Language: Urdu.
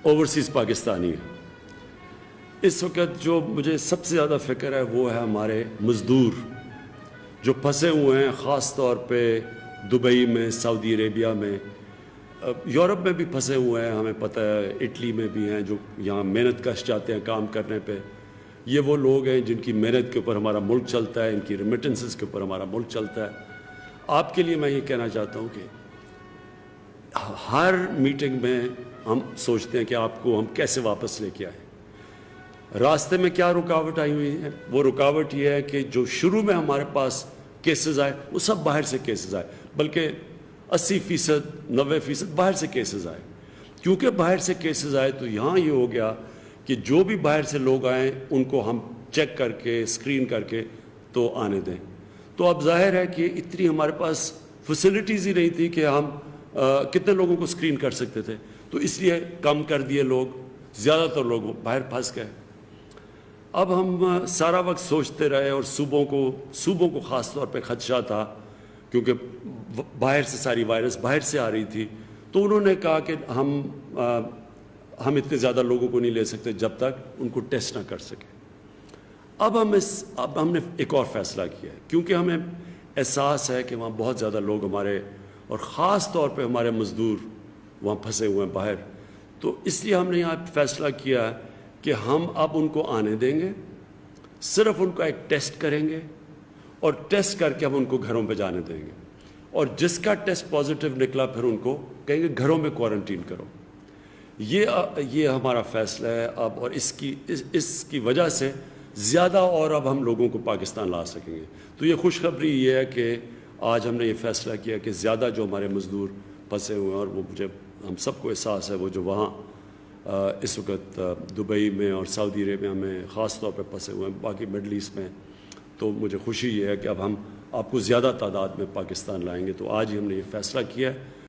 اوورسیز پاکستانی ہیں۔ اس وقت جو مجھے سب سے زیادہ فکر ہے وہ ہے ہمارے مزدور جو پھنسے ہوئے ہیں، خاص طور پہ دبئی میں، سعودی عربیہ میں، یورپ میں بھی پھنسے ہوئے ہیں، ہمیں پتہ ہے اٹلی میں بھی ہیں جو یہاں محنت کش جاتے ہیں کام کرنے پہ۔ یہ وہ لوگ ہیں جن کی محنت کے اوپر ہمارا ملک چلتا ہے، ان کی ریمیٹنسز کے اوپر ہمارا ملک چلتا ہے۔ آپ کے لیے میں یہ کہنا چاہتا ہوں کہ ہر میٹنگ میں ہم سوچتے ہیں کہ آپ کو ہم کیسے واپس لے کے آئیں۔ راستے میں کیا رکاوٹ آئی ہوئی ہے؟ وہ رکاوٹ یہ ہے کہ جو شروع میں ہمارے پاس کیسز آئے وہ سب باہر سے کیسز آئے، بلکہ 80%، 90% باہر سے کیسز آئے۔ کیونکہ باہر سے کیسز آئے تو یہاں یہ ہو گیا کہ جو بھی باہر سے لوگ آئیں ان کو ہم چیک کر کے، اسکرین کر کے تو آنے دیں۔ تو اب ظاہر ہے کہ اتنی ہمارے پاس فیسلٹیز ہی نہیں تھی کہ ہم کتنے لوگوں کو اسکرین کر سکتے تھے، تو اس لیے کم کر دیے لوگ، زیادہ تر لوگ باہر پھنس گئے۔ اب ہم سارا وقت سوچتے رہے، اور صوبوں کو خاص طور پہ خدشہ تھا کیونکہ باہر سے ساری وائرس باہر سے آ رہی تھی، تو انہوں نے کہا کہ ہم اتنے زیادہ لوگوں کو نہیں لے سکتے جب تک ان کو ٹیسٹ نہ کر سکیں۔ اب ہم نے ایک اور فیصلہ کیا ہے، کیونکہ ہمیں احساس ہے کہ وہاں بہت زیادہ لوگ ہمارے، اور خاص طور پہ ہمارے مزدور وہاں پھنسے ہوئے ہیں باہر، تو اس لیے ہم نے یہاں فیصلہ کیا ہے کہ ہم اب ان کو آنے دیں گے، صرف ان کا ایک ٹیسٹ کریں گے، اور ٹیسٹ کر کے ہم ان کو گھروں پہ جانے دیں گے، اور جس کا ٹیسٹ پازیٹیو نکلا پھر ان کو کہیں گے گھروں میں کوارنٹین کرو۔ یہ ہمارا فیصلہ ہے اب، اور اس کی وجہ سے زیادہ اور اب ہم لوگوں کو پاکستان لا سکیں گے۔ تو یہ خوشخبری یہ ہے کہ آج ہم نے یہ فیصلہ کیا کہ زیادہ جو ہمارے مزدور پھنسے ہوئے ہیں، اور وہ ہم سب کو احساس ہے، وہ جو وہاں اس وقت دبئی میں اور سعودی عربیہ میں خاص طور پہ پھنسے ہوئے ہیں، باقی مڈل ایسٹ میں، تو مجھے خوشی یہ ہے کہ اب ہم آپ کو زیادہ تعداد میں پاکستان لائیں گے۔ تو آج ہی ہم نے یہ فیصلہ کیا ہے۔